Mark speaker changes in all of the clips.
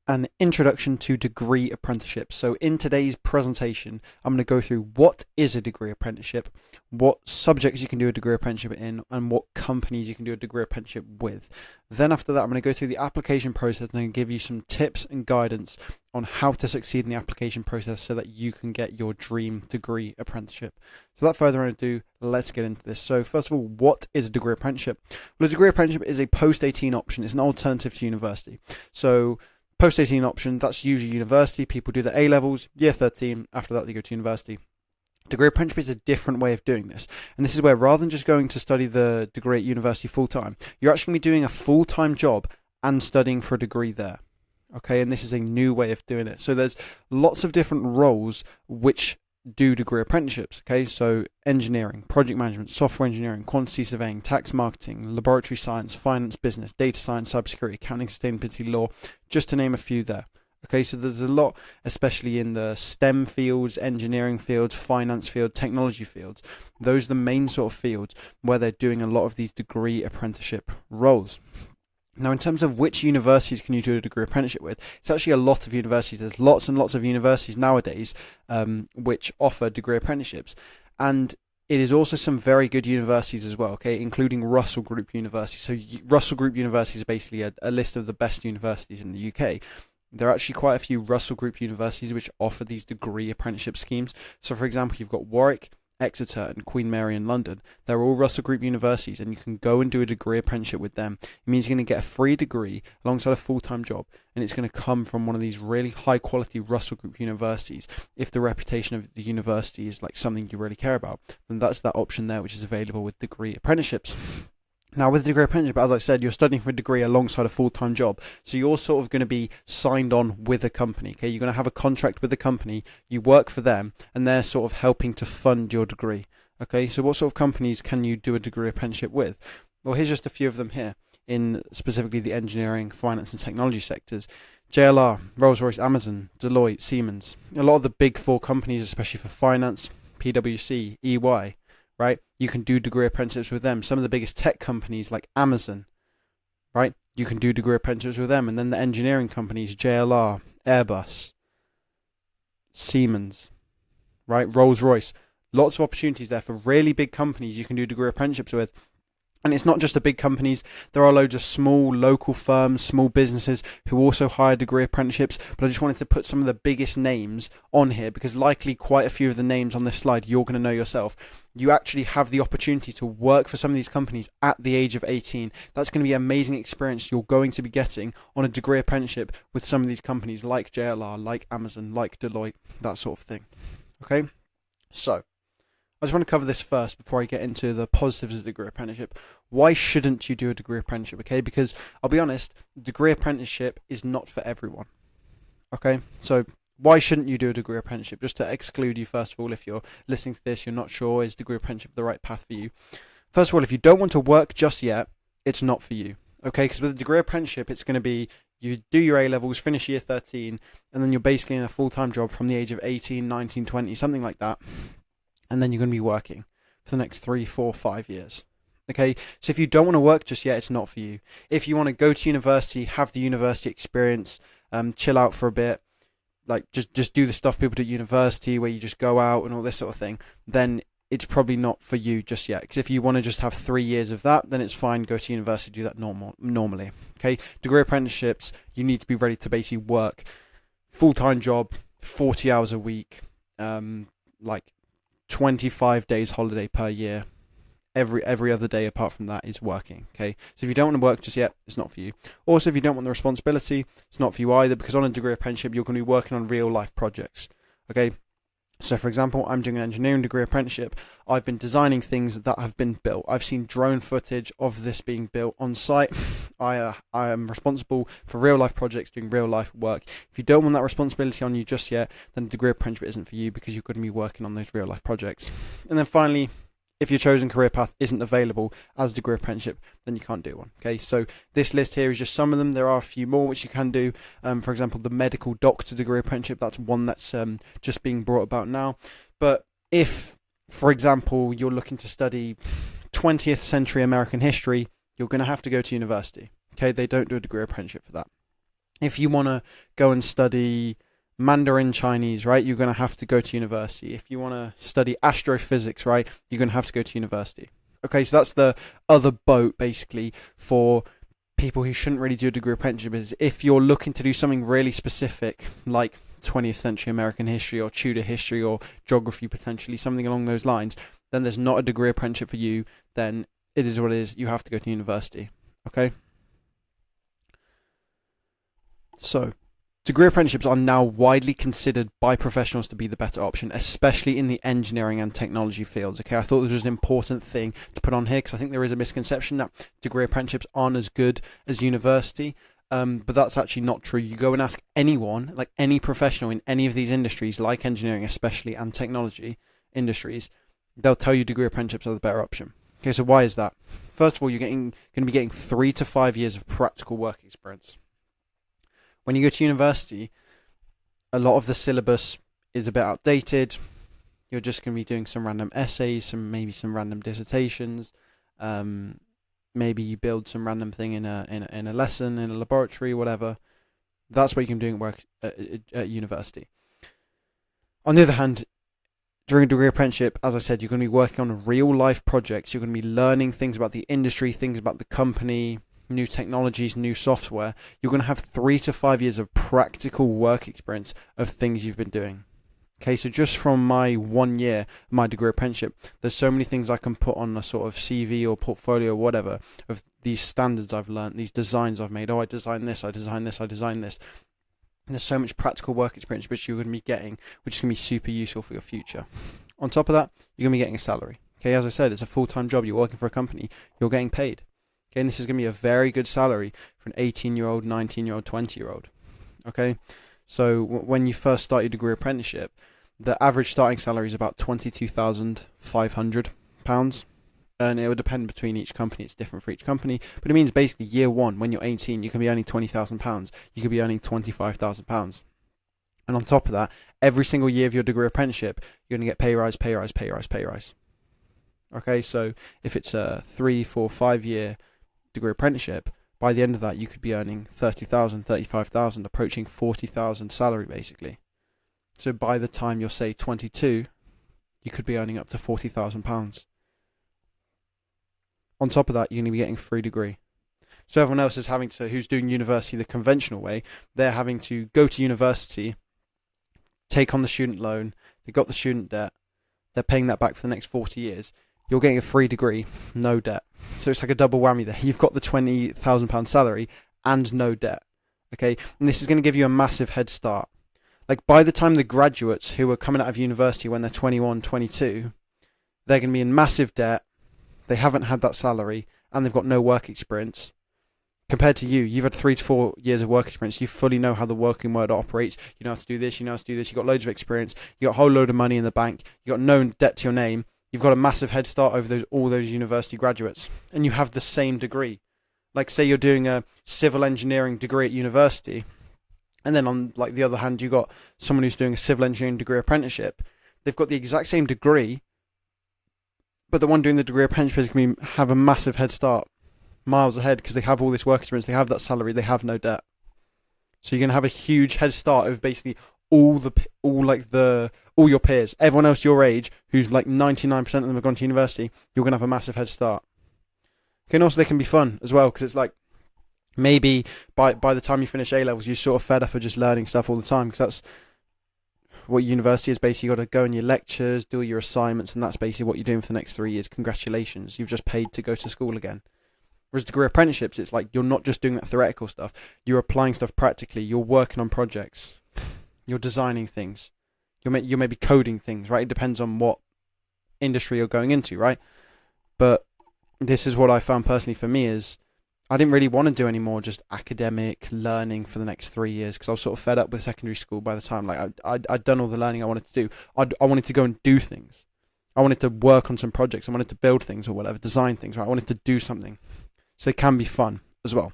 Speaker 1: an introduction to degree apprenticeships. So in today's presentation, I'm going to go through what is a degree apprenticeship, what subjects you can do a degree apprenticeship in, and what companies you can do a degree apprenticeship with. Then after that, I'm going to go through the application process and give you some tips and guidance on how to succeed in the application process so that you can get your dream degree apprenticeship. So without further ado, let's get into this. So first of all, what is a degree apprenticeship? Well, a degree apprenticeship is a post-18 option. It's an alternative to university. So post-18 option, that's usually university. People do the A-levels, year 13. After that, they go to university. Degree apprenticeship is a different way of doing this. And this is where rather than just going to study the degree at university full-time, you're actually going to be doing a full-time job and studying for a degree there. Okay, and this is a new way of doing it. So there's lots of different roles which do degree apprenticeships. Okay, so engineering, project management, software engineering, quantity surveying, tax marketing, laboratory science, finance, business, data science, cybersecurity, accounting, sustainability, law, just to name a few there. Okay, so there's a lot, especially in the STEM fields, engineering fields, finance field, technology fields. Those are the main sort of fields where they're doing a lot of these degree apprenticeship roles. Now, in terms of which universities can you do a degree apprenticeship with, it's actually a lot of universities. There's lots and lots of universities nowadays which offer degree apprenticeships. And it is also some very good universities as well, okay, including Russell Group University. So Russell Group University is basically a list of the best universities in the UK. There are actually quite a few Russell Group universities which offer these degree apprenticeship schemes. So, for example, you've got Warwick, Exeter and Queen Mary in London. They're all Russell Group universities and you can go and do a degree apprenticeship with them. It means you're going to get a free degree alongside a full-time job, and it's going to come from one of these really high quality Russell Group universities. If the reputation of the university is like something you really care about, then that's that option there which is available with degree apprenticeships. Now, with the degree apprenticeship, as I said, you're studying for a degree alongside a full-time job. So you're sort of going to be signed on with a company. Okay, you're going to have a contract with a company. You work for them, and they're sort of helping to fund your degree. Okay, so what sort of companies can you do a degree apprenticeship with? Well, here's just a few of them here in specifically the engineering, finance, and technology sectors. JLR, Rolls-Royce, Amazon, Deloitte, Siemens. A lot of the big four companies, especially for finance, PwC, EY. Right, you can do degree apprenticeships with them. Some of the biggest tech companies like Amazon, right, you can do degree apprenticeships with them. And then the engineering companies, JLR, Airbus, Siemens, right, Rolls-Royce. Lots of opportunities there for really big companies you can do degree apprenticeships with. And it's not just the big companies. There are loads of small local firms, small businesses who also hire degree apprenticeships. But I just wanted to put some of the biggest names on here because likely quite a few of the names on this slide you're going to know yourself. You actually have the opportunity to work for some of these companies at the age of 18. That's going to be an amazing experience you're going to be getting on a degree apprenticeship with some of these companies like JLR, like Amazon, like Deloitte, that sort of thing. Okay, so I just want to cover this first before I get into the positives of a degree apprenticeship. Why shouldn't you do a degree apprenticeship? Okay, because I'll be honest, degree apprenticeship is not for everyone. Okay, so why shouldn't you do a degree apprenticeship? Just to exclude you, first of all, if you're listening to this, you're not sure, is degree apprenticeship the right path for you? First of all, if you don't want to work just yet, it's not for you. Okay, because with a degree apprenticeship, it's going to be you do your A-levels, finish year 13, and then you're basically in a full-time job from the age of 18, 19, 20, something like that. And then you're going to be working for the next 3, 4, 5 years. Okay, so if you don't want to work just yet, it's not for you. If you want to go to university, have the university experience, chill out for a bit, like just do the stuff people do at university where you just go out and all this sort of thing, then it's probably not for you just yet. Because if you want to just have 3 years of that, then it's fine, go to university, do that normally. Okay, degree apprenticeships, you need to be ready to basically work full-time job, 40 hours a week, like 25 days holiday per year. Every other day apart from that is working. Okay, so if you don't want to work just yet, it's not for you. Also, if you don't want the responsibility, it's not for you either, because on a degree apprenticeship you're going to be working on real life projects. Okay, so for example, I'm doing an engineering degree apprenticeship. I've been designing things that have been built. I've seen drone footage of this being built on site. I am responsible for real life projects, doing real life work. If you don't want that responsibility on you just yet, then the degree apprenticeship isn't for you because you're going to be working on those real life projects. And then finally, if your chosen career path isn't available as a degree apprenticeship, then you can't do one. Okay, so this list here is just some of them. There are a few more which you can do. For example, the medical doctor degree apprenticeship, that's one that's just being brought about now. But if, for example, you're looking to study 20th century American history, you're going to have to go to university. Okay, they don't do a degree apprenticeship for that. If you want to go and study Mandarin Chinese, right, you're going to have to go to university. If you want to study astrophysics, right, you're going to have to go to university. Okay, so that's the other boat, basically, for people who shouldn't really do a degree apprenticeship. Is if you're looking to do something really specific, like 20th century American history or Tudor history or geography, potentially something along those lines, then there's not a degree apprenticeship for you. Then it is what it is. You have to go to university. Okay. So, degree apprenticeships are now widely considered by professionals to be the better option, especially in the engineering and technology fields. Okay, I thought this was an important thing to put on here because I think there is a misconception that degree apprenticeships aren't as good as university. But that's actually not true. You go and ask anyone, like any professional in any of these industries, like engineering especially, and technology industries, they'll tell you degree apprenticeships are the better option. Okay, so why is that? First of all, you're going to be getting 3 to 5 years of practical work experience. When you go to university, a lot of the syllabus is a bit outdated. You're just going to be doing some random essays, maybe some random dissertations. Maybe you build some random thing in a lesson, in a laboratory, whatever. That's what you can do at work at university. On the other hand, during a degree apprenticeship, as I said, you're going to be working on real life projects. You're going to be learning things about the industry, things about the company, new technologies, new software. You're going to have 3 to 5 years of practical work experience of things you've been doing. Okay, so just from my 1 year, my degree apprenticeship, there's so many things I can put on a sort of CV or portfolio or whatever of these standards I've learned, these designs I've made. Oh, I designed this, I designed this, I designed this. And there's so much practical work experience which you're going to be getting, which is going to be super useful for your future. On top of that, you're going to be getting a salary. Okay, as I said, it's a full-time job. You're working for a company. You're getting paid. Okay, and this is going to be a very good salary for an 18-year-old, 19-year-old, 20-year-old. Okay, so when you first start your degree apprenticeship, the average starting salary is about £22,500. And it will depend between each company. It's different for each company. But it means basically year one, when you're 18, you can be earning £20,000. You could be earning £25,000. And on top of that, every single year of your degree apprenticeship, you're going to get pay rise, pay rise, pay rise, pay rise. Okay, so if it's a 3, 4, 5 year degree apprenticeship, by the end of that, you could be earning 30,000, 35,000, approaching 40,000 salary basically. So by the time you're, say, 22, you could be earning up to £40,000. On top of that, you're going to be getting a free degree. So everyone else is having to, who's doing university the conventional way, they're having to go to university, take on the student loan, they've got the student debt, they're paying that back for the next 40 years. You're getting a free degree, no debt. So it's like a double whammy there. You've got the £20,000 salary and no debt. Okay, and this is going to give you a massive head start. Like by the time the graduates who are coming out of university when they're 21, 22, they're going to be in massive debt. They haven't had that salary and they've got no work experience. Compared to you, you've had 3 to 4 years of work experience. You fully know how the working world operates. You know how to do this, you know how to do this. You've got loads of experience. You've got a whole load of money in the bank. You've got no debt to your name. You've got a massive head start over all those university graduates. And you have the same degree. Like say you're doing a civil engineering degree at university. And then on like the other hand, you've got someone who's doing a civil engineering degree apprenticeship. They've got the exact same degree, but the one doing the degree apprenticeship is going to have a massive head start, miles ahead, because they have all this work experience, they have that salary, they have no debt. So you're going to have a huge head start of basically all your peers, everyone else your age, who's like 99% of them have gone to university. You're going to have a massive head start. Okay, and also they can be fun as well, because it's like maybe by the time you finish A levels, you're sort of fed up of just learning stuff all the time, because that's what university is basically. You've got to go in your lectures, do your assignments, and that's basically what you're doing for the next 3 years. Congratulations, you've just paid to go to school again. Whereas degree apprenticeships, it's like you're not just doing that theoretical stuff, you're applying stuff practically, you're working on projects, you're designing things, you're maybe coding things, right? It depends on what industry you're going into, right? But this is what I found personally for me is I didn't really want to do any more just academic learning for the next 3 years, because I was sort of fed up with secondary school by the time. Like I'd done all the learning I wanted to do. I wanted to go and do things. I wanted to work on some projects. I wanted to build things or whatever, design things, right? I wanted to do something. So they can be fun as well.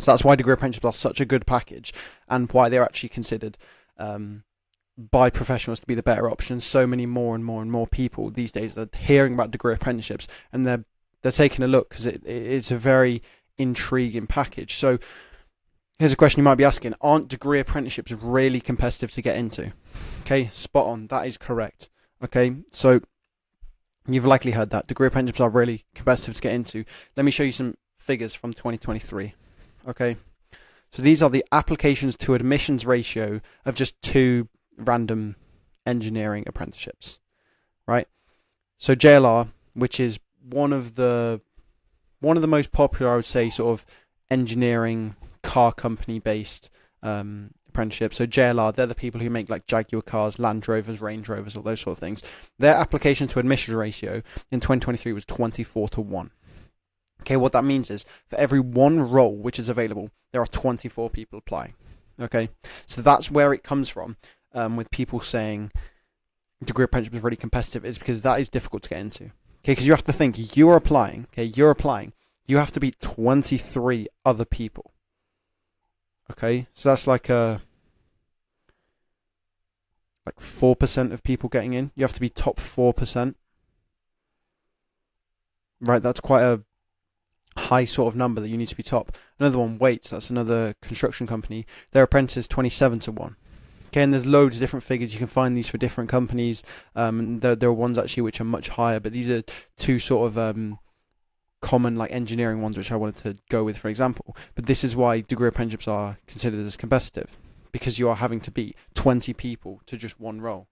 Speaker 1: So that's why degree apprenticeships are such a good package, and why they're actually considered by professionals to be the better option. So many more and more and more people these days are hearing about degree apprenticeships, and they're taking a look because it's a very intriguing package. So Here's a question you might be asking. Aren't degree apprenticeships really competitive to get into? Okay, spot on. That is correct. Okay, so you've likely heard that. Degree apprenticeships are really competitive to get into. Let me show you some figures from 2023. Okay, so these are the applications to admissions ratio of just 2 random engineering apprenticeships, right? So JLR, which is one of the most popular, I would say, sort of engineering car company based apprenticeships. So JLR, they're the people who make like Jaguar cars, Land Rovers, Range Rovers, all those sort of things. Their application to admission ratio in 2023 was 24-1. Okay, what that means is for every 1 role which is available, there are 24 people applying. Okay, so that's where it comes from, with people saying degree apprenticeship is really competitive, is because that is difficult to get into. Okay, because you have to think, you're applying, you have to beat 23 other people. Okay, so that's like 4% of people getting in. You have to be top 4%. Right, that's quite a high sort of number that you need to be top. Another one, Waits, that's another construction company. Their apprentice 27-1. Okay, and there's loads of different figures. You can find these for different companies. There are ones actually which are much higher, but these are 2 sort of common like engineering ones which I wanted to go with, for example. But this is why degree apprenticeships are considered as competitive, because you are having to beat 20 people to just 1 role,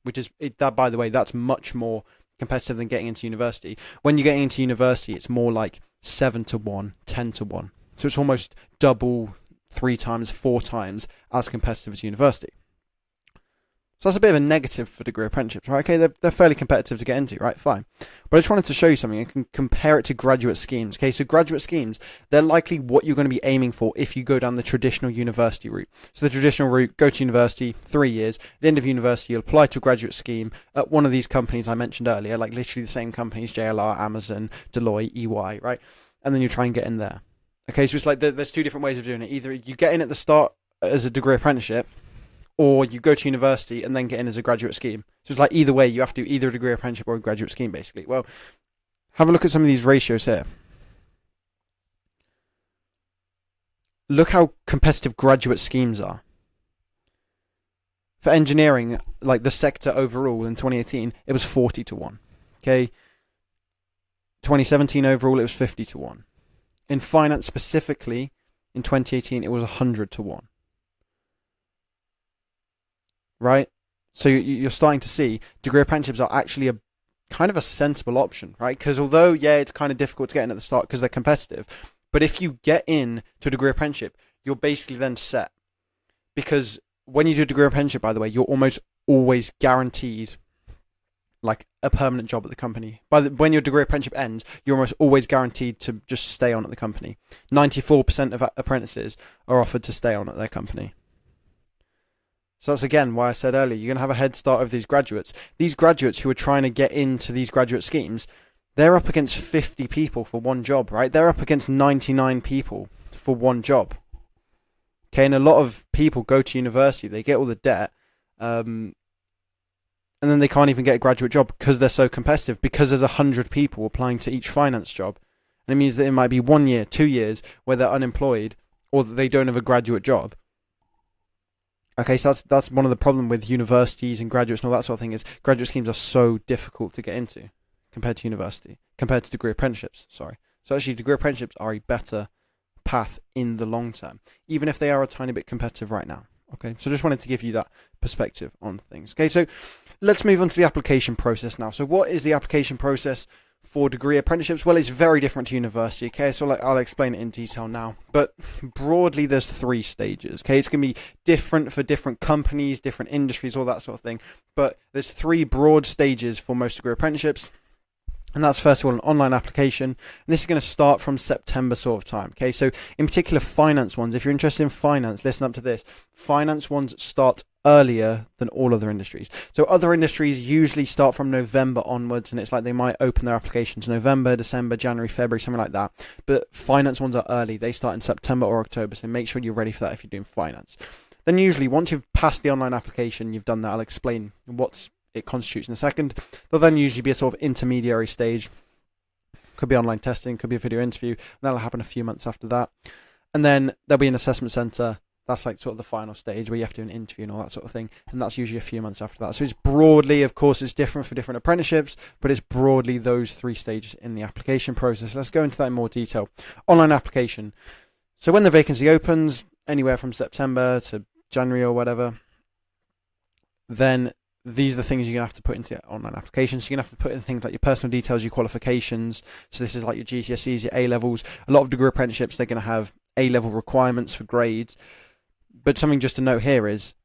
Speaker 1: which is that, by the way, that's much more competitive than getting into university. When you're getting into university, it's more like 7-1, 10-1. So it's almost double, 3 times, 4 times as competitive as university. So that's a bit of a negative for degree apprenticeships, right? Okay, they're fairly competitive to get into, right? Fine. But I just wanted to show you something and can compare it to graduate schemes. Okay, so graduate schemes, they're likely what you're going to be aiming for if you go down the traditional university route. So the traditional route, go to university, 3 years. At the end of university, you'll apply to a graduate scheme at one of these companies I mentioned earlier, like literally the same companies, JLR, Amazon, Deloitte, EY, right? And then you try and get in there. Okay, so it's like there's 2 different ways of doing it. Either you get in at the start as a degree apprenticeship, or you go to university and then get in as a graduate scheme. So it's like either way, you have to do either a degree apprenticeship or a graduate scheme, basically. Well, have a look at some of these ratios here. Look how competitive graduate schemes are. For engineering, like the sector overall in 2018, it was 40-1. Okay. 2017 overall, it was 50-1. In finance specifically, in 2018, it was 100-1. Right? So you're starting to see degree apprenticeships are actually a kind of a sensible option, right? Because although, yeah, it's kind of difficult to get in at the start because they're competitive, but if you get in to a degree apprenticeship, you're basically then set. Because when you do a degree apprenticeship, by the way, you're almost always guaranteed like a permanent job at the company. When your degree apprenticeship ends, you're almost always guaranteed to just stay on at the company. 94% of apprentices are offered to stay on at their company. So that's again why I said earlier, you're going to have a head start of these graduates. These graduates who are trying to get into these graduate schemes, they're up against 50 people for 1 job, right? They're up against 99 people for 1 job. Okay, and a lot of people go to university, they get all the debt, and then they can't even get a graduate job because they're so competitive, because there's 100 people applying to each finance job. And it means that it might be 1 year, 2 years where they're unemployed or that they don't have a graduate job. Okay, so that's one of the problem with universities and graduates and all that sort of thing, is graduate schemes are so difficult to get into compared to degree apprenticeships, sorry. So actually degree apprenticeships are a better path in the long term, even if they are a tiny bit competitive right now. Okay, so just wanted to give you that perspective on things. Okay, so let's move on to the application process now. So what is the application process for degree apprenticeships? Well, it's very different to university. Okay, so I'll explain it in detail now. But broadly, there's 3 stages. Okay, it's going to be different for different companies, different industries, all that sort of thing. But there's 3 broad stages for most degree apprenticeships. And that's first of all an online application. And this is going to start from September sort of time. Okay, so in particular finance ones, if you're interested in finance, listen up to this. Finance ones start earlier than all other industries. So other industries usually start from November onwards, and it's like they might open their applications November, December, January, February, something like that. But finance ones are early. They start in September or October, so make sure you're ready for that if you're doing finance. Then usually once you've passed the online application, you've done that. I'll explain what it constitutes in a second. There'll then usually be a sort of intermediary stage. Could be online testing, could be a video interview. That'll happen a few months after that. And then there'll be an assessment centre. That's like sort of the final stage where you have to do an interview and all that sort of thing. And that's usually a few months after that. So it's broadly, of course, it's different for different apprenticeships, but it's broadly those 3 stages in the application process. Let's go into that in more detail. Online application. So when the vacancy opens, anywhere from September to January or whatever, then these are the things you're going to have to put into online applications. So you're going to have to put in things like your personal details, your qualifications. So this is like your GCSEs, your A-levels. A lot of degree apprenticeships, they're going to have A-level requirements for grades. But something just to note here is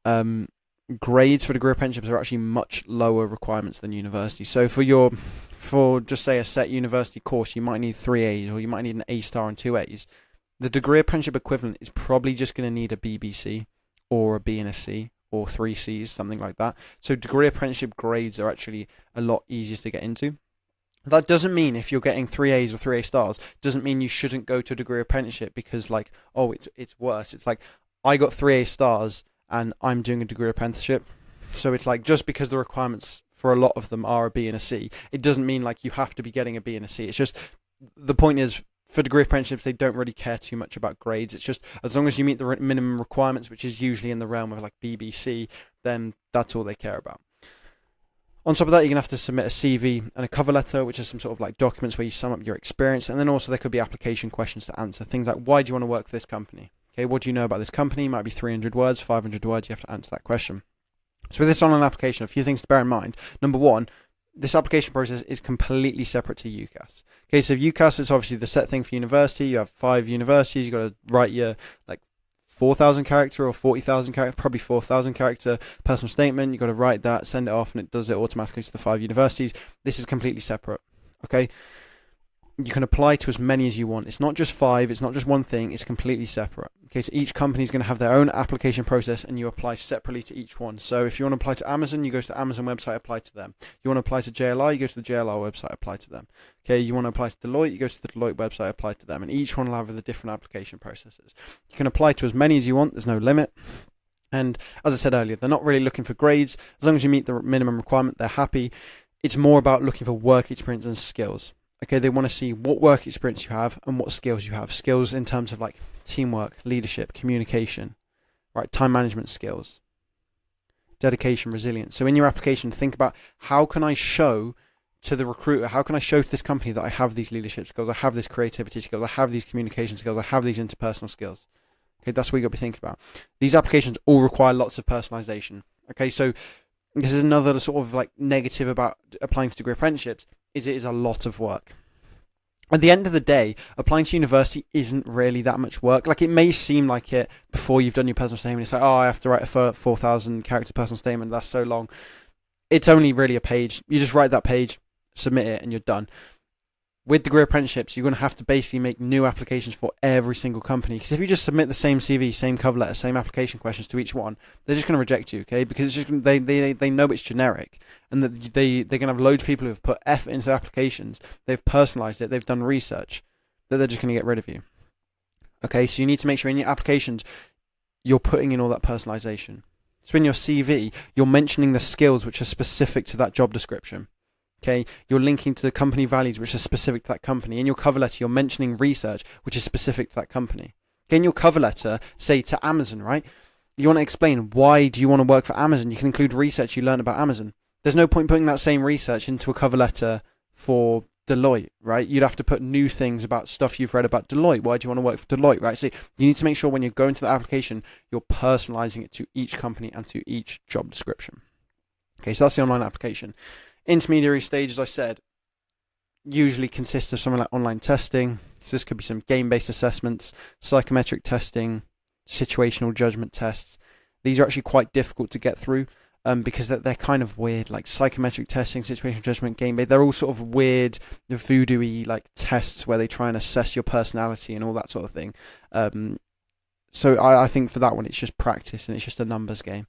Speaker 1: grades for degree apprenticeships are actually much lower requirements than university. So for just say a set university course, you might need 3 A's or you might need an A star and 2 A's. The degree apprenticeship equivalent is probably just going to need a BBC or a B and a C or 3 C's, something like that. So degree apprenticeship grades are actually a lot easier to get into. That doesn't mean if you're getting 3 A's or 3 A stars, doesn't mean you shouldn't go to a degree apprenticeship because like, oh, it's worse. It's like, I got 3 A stars and I'm doing a degree apprenticeship. So it's like, just because the requirements for a lot of them are a B and a C, it doesn't mean like you have to be getting a B and a C. It's just, the point is, for degree apprenticeships, they don't really care too much about grades. It's just, as long as you meet the minimum requirements, which is usually in the realm of like BBC, then that's all they care about. On top of that, you're going to have to submit a CV and a cover letter, which is some sort of like documents where you sum up your experience. And then also there could be application questions to answer. Things like, why do you want to work for this company? Okay, what do you know about this company? It might be 300 words, 500 words. You have to answer that question. So with this online application, a few things to bear in mind. Number one, this application process is completely separate to UCAS. Okay, so UCAS is obviously the set thing for university. You have 5 universities. You've got to write your like 4,000 character or 40,000 character, probably 4,000 character personal statement. You've got to write that, send it off, and it does it automatically to the 5 universities. This is completely separate. Okay, you can apply to as many as you want. It's not just 5. It's not just one thing. It's completely separate. Okay, so each company is going to have their own application process, and you apply separately to each one. So if you want to apply to Amazon, you go to the Amazon website, apply to them. You want to apply to JLR, you go to the JLR website, apply to them. Okay, you want to apply to Deloitte, you go to the Deloitte website, apply to them. And each one will have the different application processes. You can apply to as many as you want. There's no limit. And as I said earlier, they're not really looking for grades. As long as you meet the minimum requirement, they're happy. It's more about looking for work experience and skills. Okay, they want to see what work experience you have and what skills you have. Skills in terms of like teamwork, leadership, communication, right? Time management skills, dedication, resilience. So in your application, think about, how can I show to the recruiter, how can I show to this company that I have these leadership skills, I have this creativity skills, I have these communication skills, I have these interpersonal skills. Okay, that's what you got to be thinking about. These applications all require lots of personalization. Okay, so this is another sort of like negative about applying to degree apprenticeships, is it is a lot of work. At the end of the day, applying to university isn't really that much work. Like, it may seem like it before you've done your personal statement. It's like, oh, I have to write a 4,000 character personal statement. That's so long. It's only really a page. You just write that page, submit it, and you're done. With degree apprenticeships, you're going to have to basically make new applications for every single company. Because if you just submit the same CV, same cover letter, same application questions to each one, they're just going to reject you, okay? Because it's just they know it's generic, and that they're going to have loads of people who have put effort into applications. They've personalized it. They've done research. That they're just going to get rid of you. Okay, so you need to make sure in your applications you're putting in all that personalization. So in your CV, you're mentioning the skills which are specific to that job description. Okay, you're linking to the company values which are specific to that company. In your cover letter, you're mentioning research which is specific to that company. Okay, in your cover letter, say to Amazon, right? You want to explain, why do you want to work for Amazon? You can include research you learn about Amazon. There's no point putting that same research into a cover letter for Deloitte, right? You'd have to put new things about stuff you've read about Deloitte. Why do you want to work for Deloitte, right? So you need to make sure when you're going to the application, you're personalizing it to each company and to each job description. Okay, so that's the online application. Intermediary stage, as I said, usually consists of something like online testing. So this could be some game-based assessments, psychometric testing, situational judgment tests. These are actually quite difficult to get through because they're kind of weird, like psychometric testing, situational judgment, game-based. They're all sort of weird, voodoo-y like tests where they try and assess your personality and all that sort of thing. So I think for that one, it's just practice and it's just a numbers game.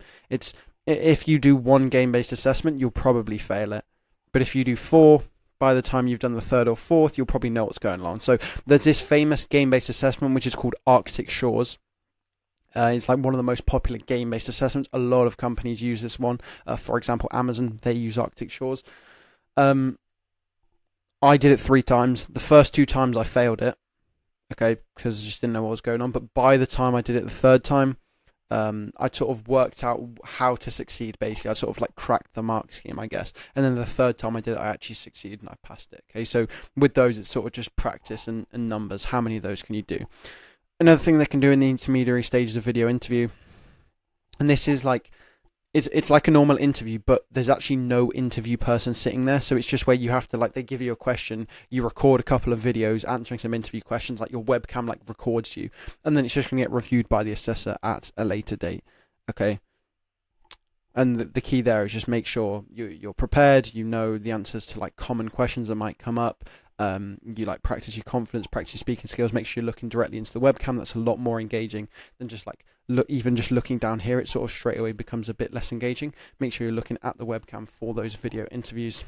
Speaker 1: If you do one game-based assessment, you'll probably fail it. But if you do 4, by the time you've done the 3rd or 4th, you'll probably know what's going on. So there's this famous game-based assessment, which is called Arctic Shores. It's like one of the most popular game-based assessments. A lot of companies use this one. For example, Amazon, they use Arctic Shores. I did it 3 times. The first 2 times I failed it. okay, because I just didn't know what was going on. But by the time I did it the third time, I sort of worked out how to succeed. Basically, I sort of like cracked the mark scheme, I guess. And then the third time I did it, I actually succeeded and I passed it. Okay, so with those, it's sort of just practice and numbers. How many of those can you do? Another thing they can do in the intermediary stages of video interview, and this is like, it's like a normal interview, but there's actually no interview person sitting there. So it's just where you have to, like, they give you a question, you record a couple of videos answering some interview questions, like your webcam like records you, and then it's just going to get reviewed by the assessor at a later date. Okay. And the key there is just make sure you're prepared, you know the answers to like common questions that might come up. You like practice your confidence, practice your speaking skills, make sure you're looking directly into the webcam. That's a lot more engaging than just like even just looking down here. It sort of straight away becomes a bit less engaging. Make sure you're looking at the webcam for those video interviews.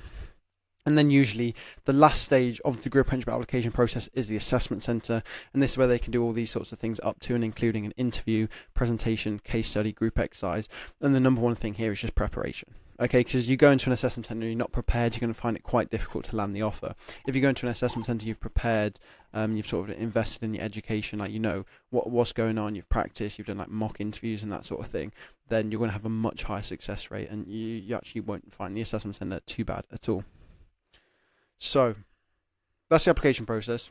Speaker 1: And then usually the last stage of the degree apprenticeship application process is the assessment centre, and this is where they can do all these sorts of things up to and including an interview, presentation, case study, group exercise. And the number one thing here is just preparation. Okay, because you go into an assessment centre and you're not prepared, you're going to find it quite difficult to land the offer. If you go into an assessment centre, you've prepared, you've sort of invested in your education, like you know what's going on, you've practiced, you've done like mock interviews and that sort of thing, then you're going to have a much higher success rate, and you actually won't find the assessment centre too bad at all. So that's the application process.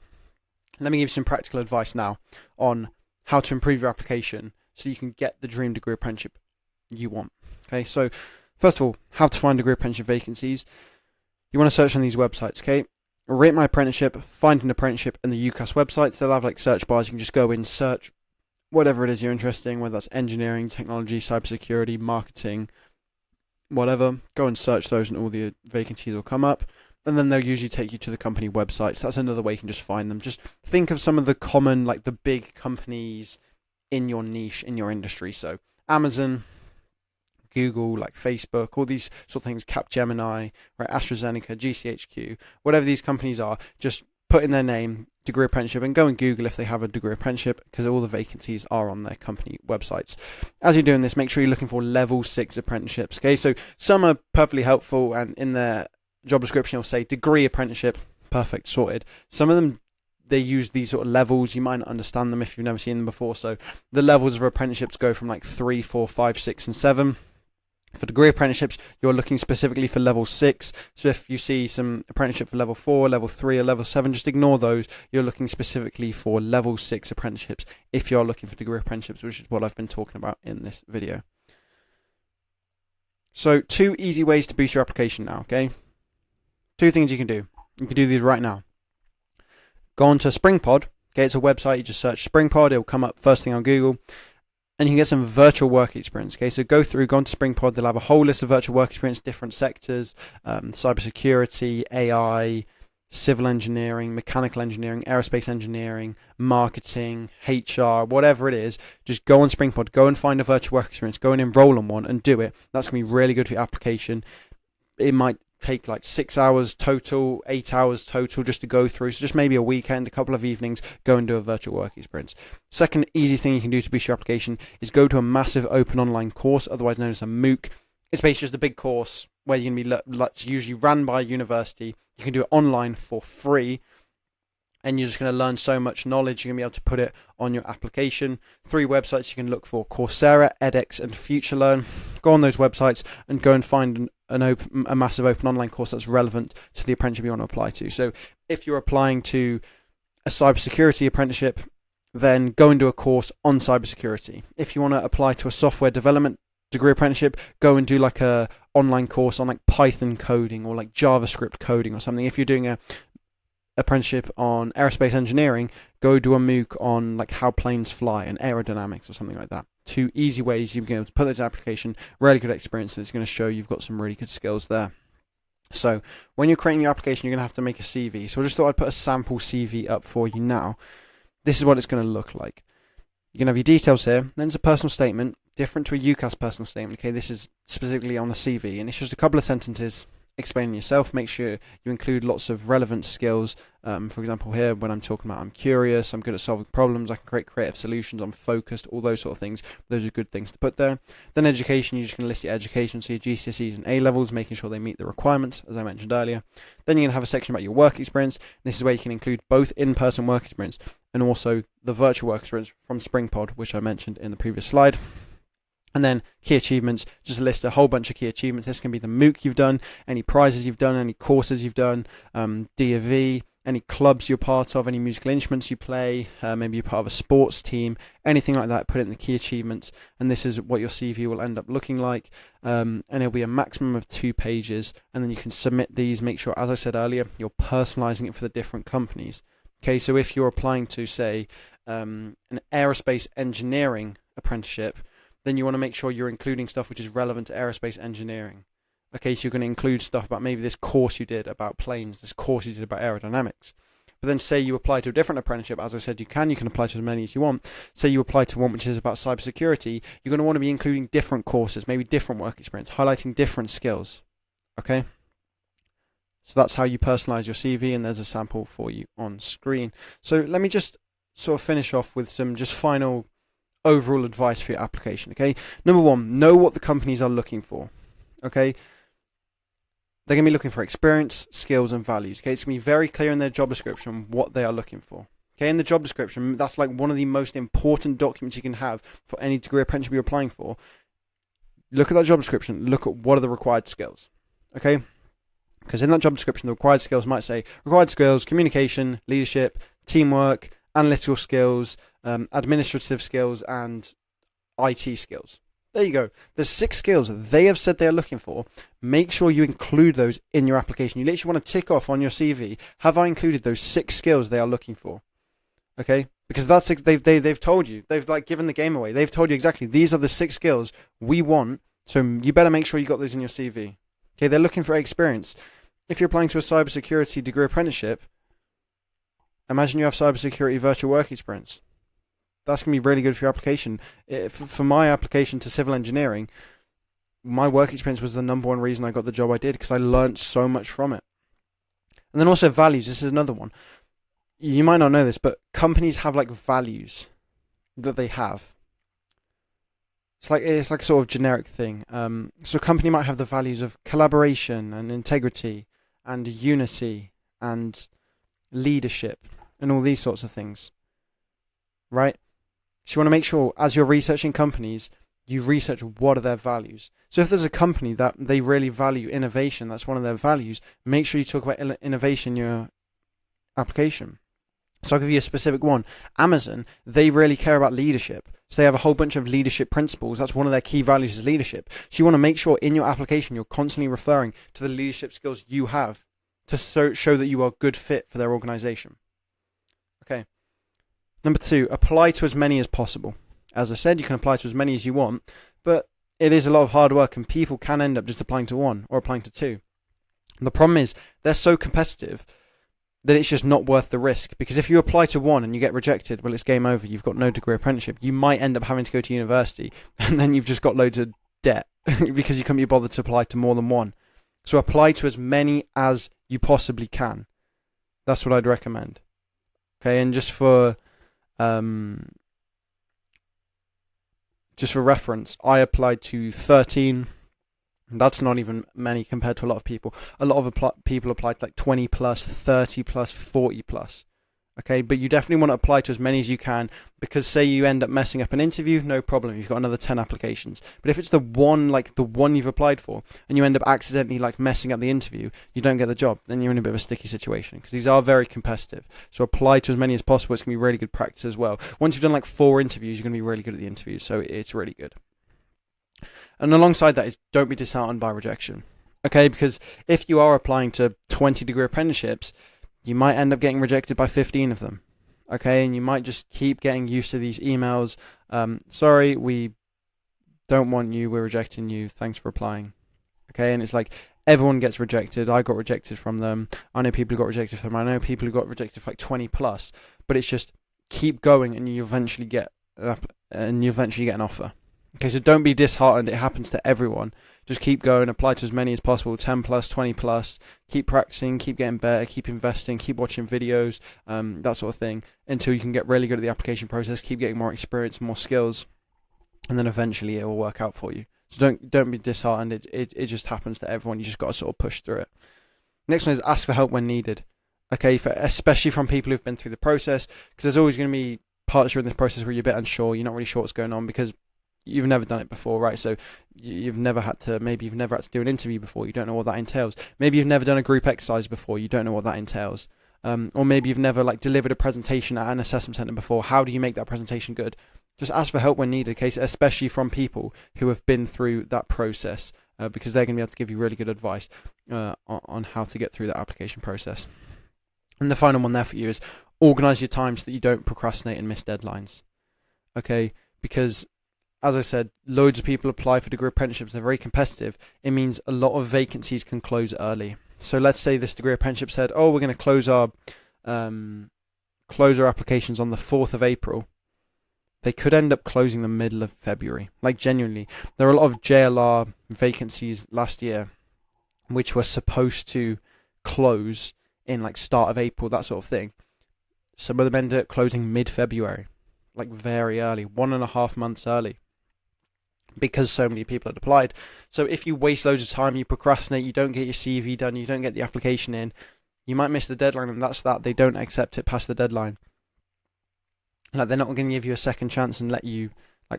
Speaker 1: Let me give you some practical advice now on how to improve your application so you can get the dream degree apprenticeship you want. Okay, so first of all, how to find degree apprenticeship vacancies. You want to search on these websites, okay? Rate My Apprenticeship, Find an Apprenticeship, and the UCAS websites. They'll have like search bars. You can just go in, search whatever it is you're interested in, whether that's engineering, technology, cybersecurity, marketing, whatever. Go and search those and all the vacancies will come up. And then they'll usually take you to the company websites. That's another way you can just find them. Just think of some of the common, like the big companies in your niche, in your industry. So Amazon, Google, like Facebook, all these sort of things, Capgemini, right, AstraZeneca, GCHQ, whatever these companies are, just put in their name, degree apprenticeship, and go and Google if they have a degree apprenticeship, because all the vacancies are on their company websites. As you're doing this, make sure you're looking for level 6 apprenticeships. Okay, so some are perfectly helpful, and in their job description will say degree apprenticeship, perfect, sorted. Some of them, they use these sort of levels. You might not understand them if you've never seen them before. So the levels of apprenticeships go from like 3, 4, 5, 6, and 7. For degree apprenticeships, you're looking specifically for level 6. So if you see some apprenticeship for level 4, level 3, or level 7, just ignore those. You're looking specifically for level 6 apprenticeships if you're looking for degree apprenticeships, which is what I've been talking about in this video. So 2 easy ways to boost your application now, okay? 2 things you can do. You can do these right now. Go on to SpringPod. Okay, it's a website. You just search SpringPod. It'll come up first thing on Google. And you can get some virtual work experience. Okay, so go on to SpringPod. They'll have a whole list of virtual work experience, different sectors, cybersecurity, AI, civil engineering, mechanical engineering, aerospace engineering, marketing, HR, whatever it is. Just go on SpringPod. Go and find a virtual work experience. Go and enroll on one and do it. That's going to be really good for your application. It might take like 6 hours total, 8 hours total just to go through. So just maybe a weekend, a couple of evenings, go and do a virtual work experience. Second easy thing you can do to boost your application is go to a massive open online course, otherwise known as a MOOC. It's basically just a big course where you're going to be it's usually run by a university. You can do it online for free, and you're just going to learn so much knowledge. You're going to be able to put it on your application. 3 websites you can look for: Coursera, edX, and FutureLearn. Go on those websites and go and find a massive open online course that's relevant to the apprenticeship you want to apply to. So if you're applying to a cybersecurity apprenticeship, then go and do a course on cybersecurity. If you want to apply to a software development degree apprenticeship, go and do like a online course on like Python coding or like JavaScript coding or something. If you're doing a apprenticeship on aerospace engineering, go do a MOOC on like how planes fly and aerodynamics or something like that. 2 easy ways you'll be able to put this application, really good experience, and it's going to show you've got some really good skills there. So when you're creating your application, you're going to have to make a CV. So I just thought I'd put a sample CV up for you now. This is what it's going to look like. You're going to have your details here. Then there's a personal statement, different to a UCAS personal statement. Okay, this is specifically on the CV, and it's just a couple of sentences explaining yourself. Make sure you include lots of relevant skills For example, here, when I'm talking about I'm curious, I'm good at solving problems, I can create creative solutions, I'm focused, all those sort of things. Those are good things to put there. Then education, you're just going to list your education, so your GCSEs and A levels, making sure they meet the requirements, as I mentioned earlier. Then you're going to have a section about your work experience. This is where you can include both in-person work experience and also the virtual work experience from SpringPod, which I mentioned in the previous slide. And then key achievements, just list a whole bunch of key achievements. This can be the MOOC you've done, any prizes you've done, any courses you've done, D&V, any clubs you're part of, any musical instruments you play, maybe you're part of a sports team, anything like that, put it in the key achievements. And this is what your CV will end up looking like. And it'll be a maximum of 2 pages. And then you can submit these, make sure, as I said earlier, you're personalizing it for the different companies. Okay, so if you're applying to, say, an aerospace engineering apprenticeship, then you want to make sure you're including stuff which is relevant to aerospace engineering. Okay, so you're going to include stuff about maybe this course you did about planes, this course you did about aerodynamics. But then say you apply to a different apprenticeship, as I said, you can apply to as many as you want. Say you apply to one which is about cybersecurity, you're going to want to be including different courses, maybe different work experience, highlighting different skills. Okay? So that's how you personalize your CV, and there's a sample for you on screen. So let me just sort of finish off with some just final overall advice for your application. Okay, number 1, know what the companies are looking for. Okay, they're going to be looking for experience, skills, and values. Okay, it's going to be very clear in their job description what they are looking for. Okay, in the job description, that's like one of the most important documents you can have for any degree apprenticeship you're applying for. Look at that job description, look at what are the required skills. Okay, because in that job description, the required skills might say required skills, communication, leadership, teamwork, analytical skills, administrative skills, and IT skills. There you go. There's 6 skills they have said they're looking for. Make sure you include those in your application. You literally want to tick off on your CV, have I included those 6 skills they are looking for? Okay? Because that's they've told you. They've like given the game away. They've told you exactly these are the 6 skills we want. So you better make sure you got those in your CV. Okay? They're looking for experience. If you're applying to a cybersecurity degree apprenticeship, imagine you have cybersecurity virtual work experience. That's going to be really good for your application. For my application to civil engineering, my work experience was the #1 reason I got the job I did, because I learned so much from it. And then also values. This is another one. You might not know this, but companies have like values that they have. It's like a sort of generic thing. So a company might have the values of collaboration and integrity and unity and leadership and all these sorts of things, right? So you want to make sure as you're researching companies, you research what are their values. So if there's a company that they really value innovation, that's one of their values, make sure you talk about innovation in your application. So I'll give you a specific one. Amazon, they really care about leadership. So they have a whole bunch of leadership principles. That's one of their key values is leadership. So you want to make sure in your application you're constantly referring to the leadership skills you have to show that you are a good fit for their organization. Okay. Number 2, apply to as many as possible. As I said, you can apply to as many as you want, but it is a lot of hard work and people can end up just applying to 1 or applying to 2. And the problem is they're so competitive that it's just not worth the risk, because if you apply to 1 and you get rejected, well, it's game over. You've got no degree apprenticeship. You might end up having to go to university and then you've just got loads of debt because you couldn't be bothered to apply to more than 1. So apply to as many as you possibly can. That's what I'd recommend. Okay, and just for reference, I applied to 13. That's not even many compared to a lot of people. A lot of people applied to like 20 plus, 30 plus, 40 plus. Okay, but you definitely want to apply to as many as you can, because say you end up messing up an interview, no problem, you've got another 10 applications. But if it's the one you've applied for, and you end up accidentally like messing up the interview, you don't get the job, then you're in a bit of a sticky situation, because these are very competitive. So apply to as many as possible. It's going to be really good practice as well. Once you've done like 4 interviews, you're going to be really good at the interviews, so it's really good. And alongside that is don't be disheartened by rejection. Okay, because if you are applying to 20 degree apprenticeships, you might end up getting rejected by 15 of them. Okay, and you might just keep getting used to these emails. Sorry, we don't want you, we're rejecting you, thanks for applying. Okay, and it's like everyone gets rejected. I got rejected from them. I know people who got rejected from them. I know people who got rejected for like 20 plus. But it's just keep going and you eventually get an offer. Okay, so don't be disheartened. It happens to everyone. Just keep going, apply to as many as possible, 10 plus, 20 plus. Keep practicing, keep getting better, keep investing, keep watching videos, that sort of thing, until you can get really good at the application process, keep getting more experience, more skills, and then eventually it will work out for you. So don't be disheartened. It just happens to everyone. You just got to sort of push through it. Next one is ask for help when needed. Okay, especially from people who've been through the process, because there's always going to be parts during this process where you're a bit unsure, you're not really sure what's going on because you've never done it before, right? So maybe you've never had to do an interview before, you don't know what that entails. Maybe you've never done a group exercise before, you don't know what that entails. Or maybe you've never delivered a presentation at an assessment centre before. How do you make that presentation good? Just ask for help when needed, okay? Especially from people who have been through that process, because they're going to be able to give you really good advice on how to get through that application process. And the final one there for you is organise your time so that you don't procrastinate and miss deadlines. Okay, because as I said, loads of people apply for degree apprenticeships. They're very competitive. It means a lot of vacancies can close early. So let's say this degree apprenticeship said, oh, we're going to close our applications on the 4th of April. They could end up closing the middle of February. Like, genuinely, there are a lot of JLR vacancies last year which were supposed to close in start of April, that sort of thing. Some of them ended up closing mid-February, very early, 1.5 months early, because so many people had applied. So if you waste loads of time, you procrastinate, you don't get your CV done, you don't get the application in, you might miss the deadline, and that's that. They don't accept it past the deadline. They're not going to give you a second chance and let you,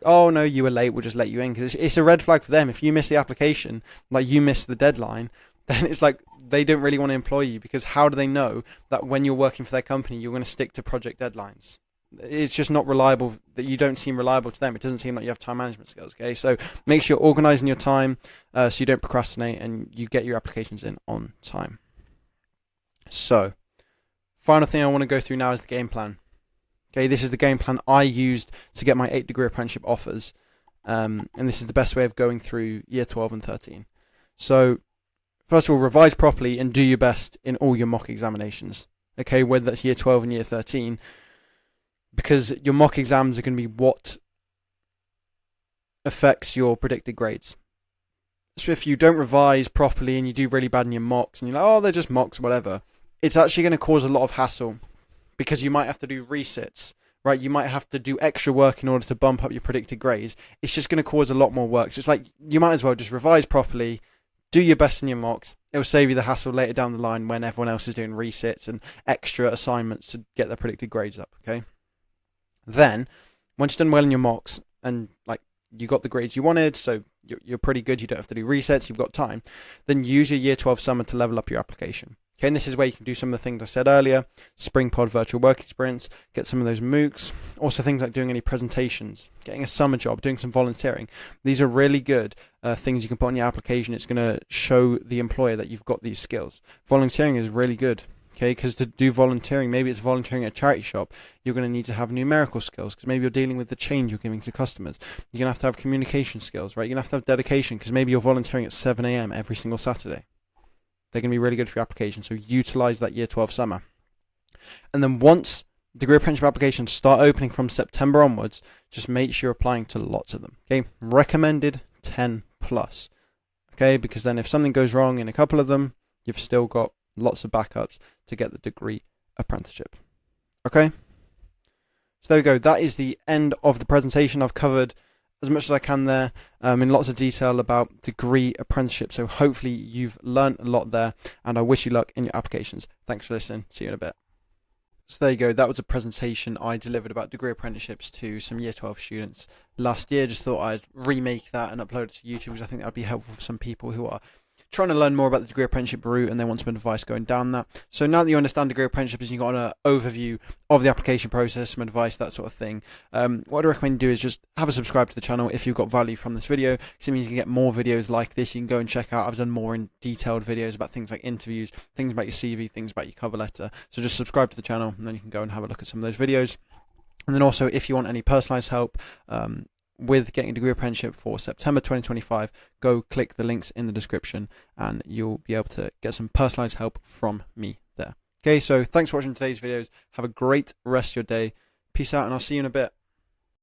Speaker 1: oh no, you were late, we'll just let you in, because it's a red flag for them. If you miss the application, you miss the deadline, then it's they don't really want to employ you, because how do they know that when you're working for their company, you're going to stick to project deadlines? It's just not reliable. That you don't seem reliable to them. It doesn't seem like you have time management skills. Okay, so make sure you're organising your time so you don't procrastinate and you get your applications in on time. So, final thing I want to go through now is the game plan. Okay, this is the game plan I used to get my 8 degree apprenticeship offers, and this is the best way of going through year 12 and 13. So, first of all, revise properly and do your best in all your mock examinations. Okay, whether that's year 12 and year 13. Because your mock exams are going to be what affects your predicted grades. So if you don't revise properly and you do really bad in your mocks and you're oh, they're just mocks, whatever, it's actually going to cause a lot of hassle, because you might have to do resits, right? You might have to do extra work in order to bump up your predicted grades. It's just going to cause a lot more work. So it's you might as well just revise properly, do your best in your mocks. It will save you the hassle later down the line when everyone else is doing resits and extra assignments to get their predicted grades up, okay? Then, once you've done well in your mocks and you got the grades you wanted, so you're pretty good, you don't have to do resets, you've got time, then use your year 12 summer to level up your application. Okay, and this is where you can do some of the things I said earlier, Spring Pod virtual work experience, get some of those MOOCs, also things like doing any presentations, getting a summer job, doing some volunteering. These are really good things you can put on your application. It's going to show the employer that you've got these skills. Volunteering is really good. Okay, because to do volunteering, maybe it's volunteering at a charity shop, you're going to need to have numerical skills, because maybe you're dealing with the change you're giving to customers. You're going to have communication skills, right? You're going to have dedication, because maybe you're volunteering at 7 a.m. every single Saturday. They're going to be really good for your application, so utilize that year 12 summer. And then once degree apprenticeship applications start opening from September onwards, just make sure you're applying to lots of them. Okay, recommended 10 plus. Okay, because then if something goes wrong in a couple of them, you've still got lots of backups to get the degree apprenticeship. Okay, so there we go. That is the end of the presentation. I've covered as much as I can there in lots of detail about degree apprenticeship. So hopefully you've learned a lot there, and I wish you luck in your applications. Thanks for listening. See you in a bit. So there you go. That was a presentation I delivered about degree apprenticeships to some year 12 students last year. Just thought I'd remake that and upload it to YouTube, because I think that would be helpful for some people who are trying to learn more about the degree apprenticeship route and they want some advice going down that. So now that you understand degree apprenticeships, you've got an overview of the application process, some advice, that sort of thing. What I recommend you do is just have a subscribe to the channel if you've got value from this video, because it means you can get more videos like this. You can go and check out, I've done more in detailed videos about things like interviews, things about your CV, things about your cover letter. So just subscribe to the channel and then you can go and have a look at some of those videos. And then also, if you want any personalised help with getting a degree apprenticeship for September 2025, go click the links in the description and you'll be able to get some personalised help from me there. Okay, so thanks for watching today's videos. Have a great rest of your day. Peace out, and I'll see you in a bit.